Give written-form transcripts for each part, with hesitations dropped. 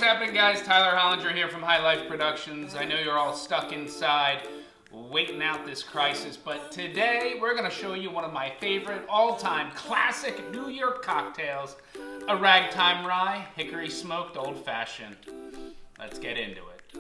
what's happening, guys? Tyler Hollinger here from High Life Productions. I know you're all stuck inside waiting out this crisis, but today we're going to show you one of my favorite all-time classic New York cocktails, a Ragtime Rye Hickory Smoked Old Fashioned. Let's get into it.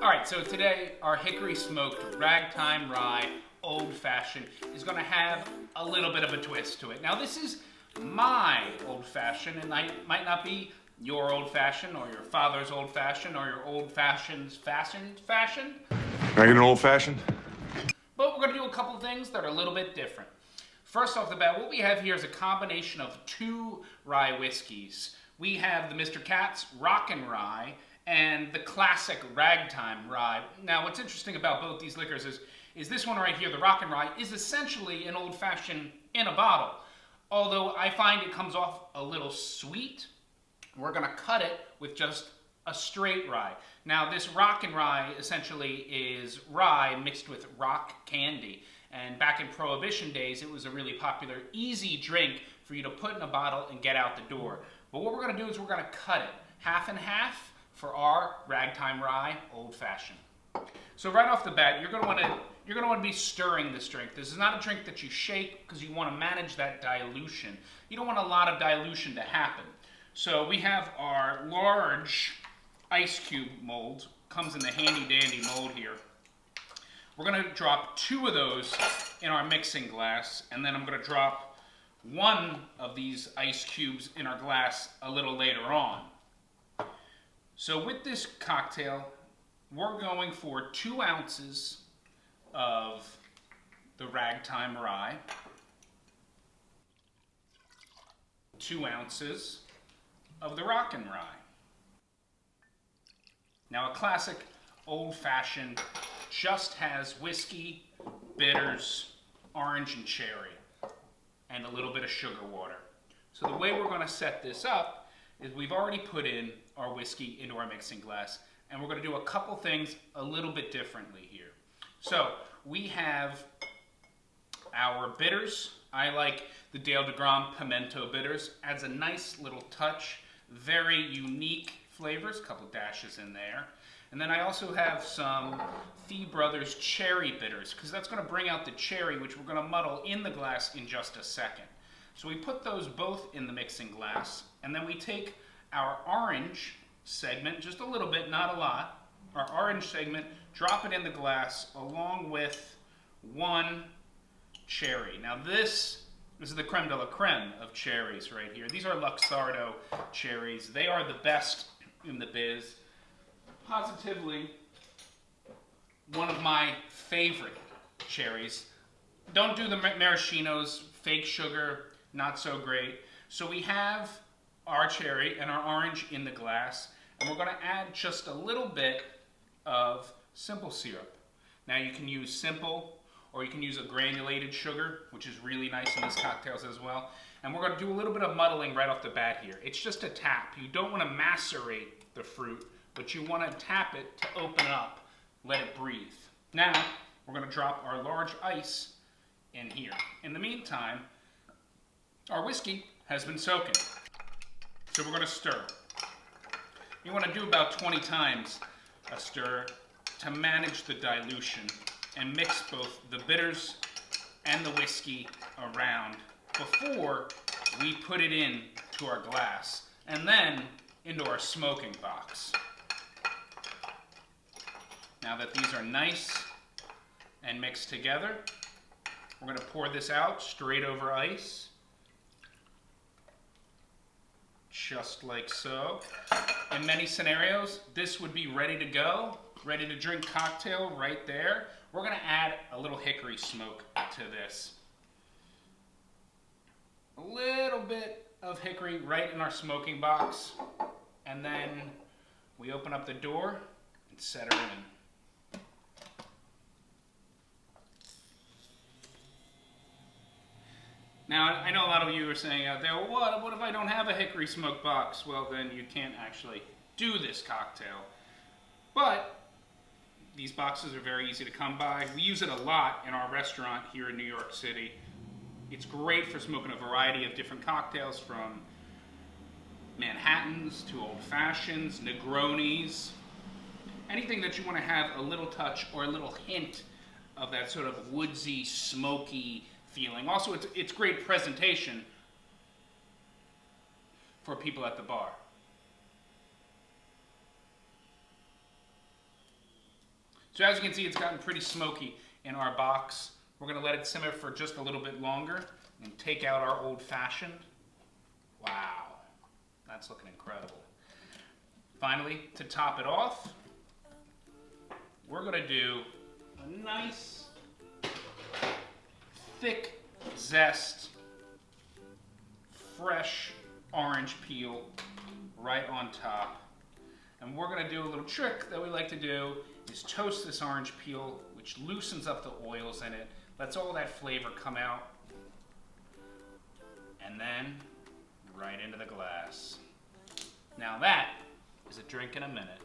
Alright, so today our Hickory Smoked Ragtime Rye Old Fashioned is going to have a little bit of a twist to it. Now this is my Old Fashioned, and I might not be your Old Fashioned or your father's Old Fashioned or your Old Fashioned's fashion. Can I get an Old Fashioned? But we're going to do a couple things that are a little bit different. First off the bat, what we have here is a combination of two rye whiskeys. We have the Mr. Katz Rockin' Rye and the classic Ragtime Rye. Now what's interesting about both these liquors is this one right here, the Rockin' Rye, is essentially an Old Fashioned in a bottle. Although I find it comes off a little sweet, we're going to cut it with just a straight rye. Now this Rockin' Rye essentially is rye mixed with rock candy. And back in Prohibition days, it was a really popular, easy drink for you to put in a bottle and get out the door. But what we're going to do is we're going to cut it half and half for our Ragtime Rye Old Fashioned. So right off the bat, you're going to want to be stirring this drink. This is not a drink that you shake because you want to manage that dilution. You don't want a lot of dilution to happen. So we have our large ice cube mold. Comes in the handy dandy mold here. We're going to drop 2 of those in our mixing glass, and then I'm going to drop 1 of these ice cubes in our glass a little later on. So with this cocktail, we're going for 2 ounces of the Ragtime Rye, 2 ounces of the Rockin' Rye. Now a classic Old Fashioned just has whiskey, bitters, orange and cherry, and a little bit of sugar water. So the way we're going to set this up is we've already put in our whiskey into our mixing glass, and we're going to do a couple things a little bit differently here. So we have our bitters. I like the Dale deGrom Pimento bitters. Adds a nice little touch, very unique flavors, a couple dashes in there. And then I also have some Fee Brothers cherry bitters, because that's going to bring out the cherry, which we're going to muddle in the glass in just a second. So we put those both in the mixing glass, and then we take our orange segment, just a little bit, not a lot, our orange segment, drop it in the glass along with 1 cherry. Now this is the creme de la creme of cherries right here. These are Luxardo cherries. They are the best in the biz. Positively one of my favorite cherries. Don't do the maraschinos, fake sugar, not so great. So we have our cherry and our orange in the glass, and we're going to add just a little bit of simple syrup. Now you can use simple, or you can use a granulated sugar, which is really nice in these cocktails as well. And we're going to do a little bit of muddling right off the bat here. It's just a tap. You don't want to macerate the fruit, but you want to tap it to open up, let it breathe. Now, we're going to drop our large ice in here. In the meantime, our whiskey has been soaking. So we're going to stir. You want to do about 20 times a stir to manage the dilution and mix both the bitters and the whiskey around before we put it in to our glass and then into our smoking box. Now that these are nice and mixed together, we're going to pour this out straight over ice, just like so. In many scenarios, this would be ready to go, ready to drink cocktail right there. We're going to add a little hickory smoke to this. A little bit of hickory right in our smoking box, and then we open up the door and set her in. Now, I know a lot of you are saying out there, well, what if I don't have a hickory smoke box? Well, then you can't actually do this cocktail. But these boxes are very easy to come by. We use it a lot in our restaurant here in New York City. It's great for smoking a variety of different cocktails, from Manhattans to Old Fashions, Negronis, anything that you want to have a little touch or a little hint of that sort of woodsy, smoky feeling. Also, it's great presentation for people at the bar. So as you can see, it's gotten pretty smoky in our box. We're going to let it simmer for just a little bit longer and take out our Old Fashioned. Wow, that's looking incredible. Finally, to top it off, we're going to do a nice, thick zest, fresh orange peel right on top. And we're going to do a little trick that we like to do, is toast this orange peel, which loosens up the oils in it, lets all that flavor come out, and then right into the glass. Now that is a drink in a minute.